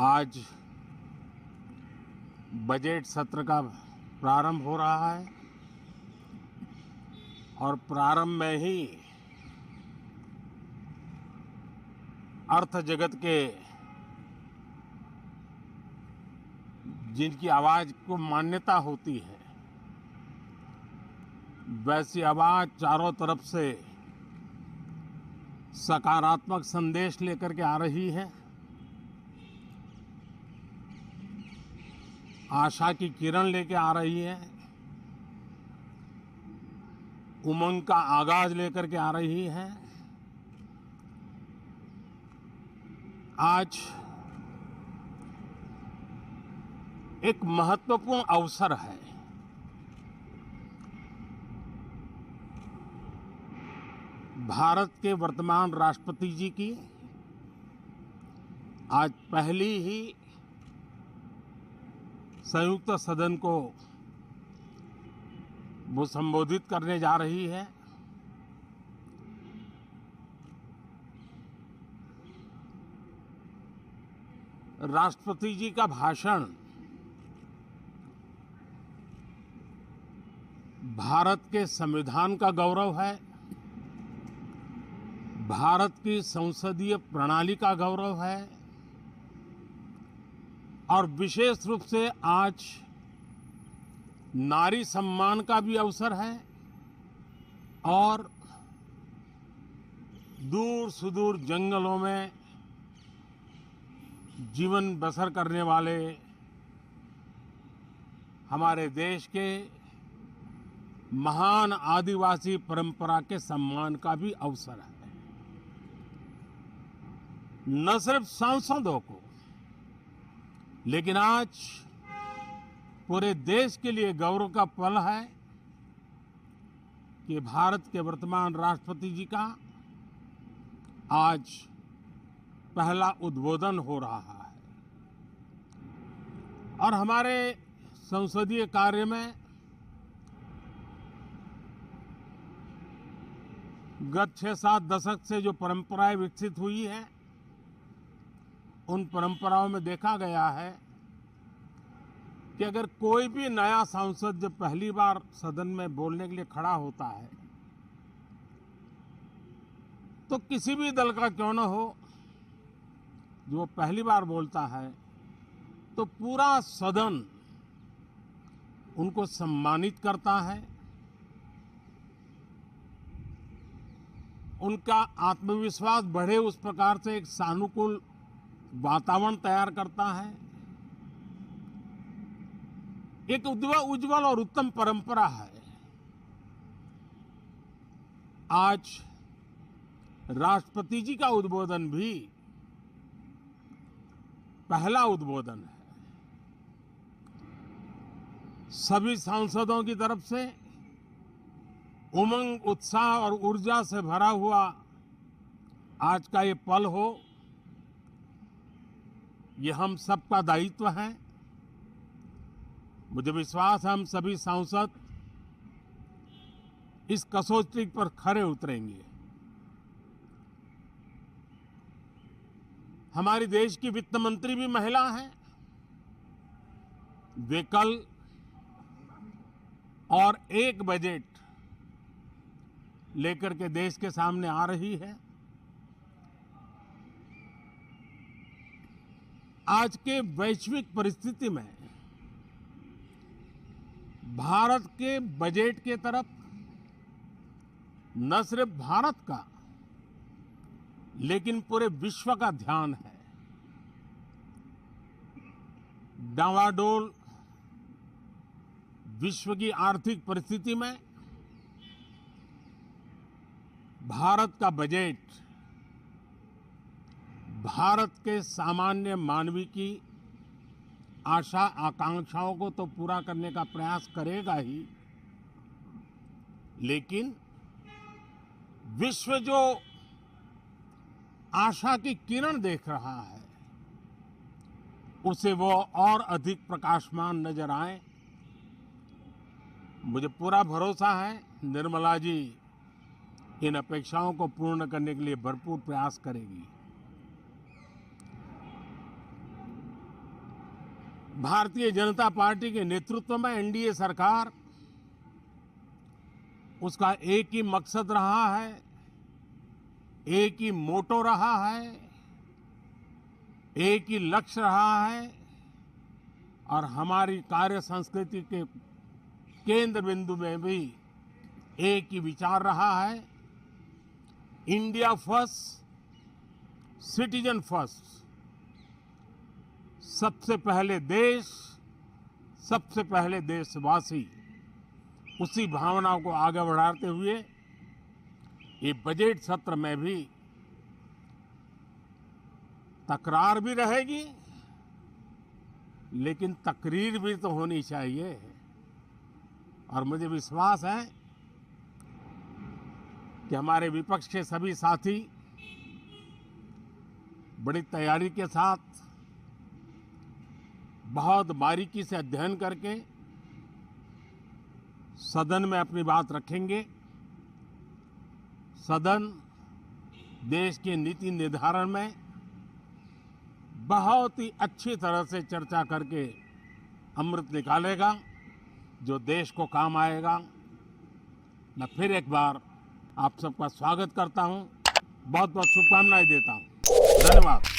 आज बजट सत्र का प्रारंभ हो रहा है और प्रारंभ में ही अर्थ जगत के जिनकी आवाज को मान्यता होती है, वैसी आवाज चारों तरफ से सकारात्मक संदेश लेकर के आ रही है। आशा की किरण लेके आ रही है, उमंग का आगाज लेकर के आ रही है। आज एक महत्वपूर्ण अवसर है। भारत के वर्तमान राष्ट्रपति जी की आज पहली ही संयुक्त सदन को वो संबोधित करने जा रही है। राष्ट्रपति जी का भाषण भारत के संविधान का गौरव है, भारत की संसदीय प्रणाली का गौरव है और विशेष रूप से आज नारी सम्मान का भी अवसर है और दूर सुदूर जंगलों में जीवन बसर करने वाले हमारे देश के महान आदिवासी परंपरा के सम्मान का भी अवसर है। न सिर्फ सांसदों को, लेकिन आज पूरे देश के लिए गौरव का पल है कि भारत के वर्तमान राष्ट्रपति जी का आज पहला उद्बोधन हो रहा है और हमारे संसदीय कार्य में गत 6-7 दशक से जो परंपराएं विकसित हुई हैं, उन परंपराओं में देखा गया है कि अगर कोई भी नया सांसद जब पहली बार सदन में बोलने के लिए खड़ा होता है, तो किसी भी दल का क्यों न हो, जो वो पहली बार बोलता है तो पूरा सदन उनको सम्मानित करता है, उनका आत्मविश्वास बढ़े उस प्रकार से एक सानुकूल वातावरण तैयार करता है। एक उज्जवल और उत्तम परंपरा है। आज राष्ट्रपति जी का उद्बोधन भी पहला उद्बोधन है। सभी सांसदों की तरफ से उमंग, उत्साह और ऊर्जा से भरा हुआ आज का ये पल हो, ये हम सबका दायित्व है। मुझे विश्वास है हम सभी सांसद इस कसौटी पर खरे उतरेंगे। हमारी देश की वित्त मंत्री भी महिला हैं। वे कल और एक बजट लेकर के देश के सामने आ रही है। आज के वैश्विक परिस्थिति में भारत के बजट के तरफ न सिर्फ भारत का, लेकिन पूरे विश्व का ध्यान है। डावाडोल विश्व की आर्थिक परिस्थिति में भारत का बजट भारत के सामान्य मानवी की आशा आकांक्षाओं को तो पूरा करने का प्रयास करेगा ही, लेकिन विश्व जो आशा की किरण देख रहा है, उसे वो और अधिक प्रकाशमान नजर आए। मुझे पूरा भरोसा है निर्मला जी इन अपेक्षाओं को पूर्ण करने के लिए भरपूर प्रयास करेगी। भारतीय जनता पार्टी के नेतृत्व में एनडीए सरकार, उसका एक ही मकसद रहा है, एक ही मोटो रहा है, एक ही लक्ष्य रहा है और हमारी कार्य संस्कृति के केंद्र बिंदु में भी एक ही विचार रहा है। India first, citizen first. सबसे पहले देश, सबसे पहले देशवासी, उसी भावना को आगे बढ़ाते हुए ये बजट सत्र में भी तकरार भी रहेगी, लेकिन तकरीर भी तो होनी चाहिए। और मुझे विश्वास है कि हमारे विपक्ष के सभी साथी बड़ी तैयारी के साथ, बहुत बारीकी से अध्ययन करके सदन में अपनी बात रखेंगे। सदन देश के नीति निर्धारण में बहुत ही अच्छी तरह से चर्चा करके अमृत निकालेगा, जो देश को काम आएगा। मैं फिर एक बार आप सबका स्वागत करता हूं, बहुत बहुत शुभकामनाएं देता हूं। धन्यवाद।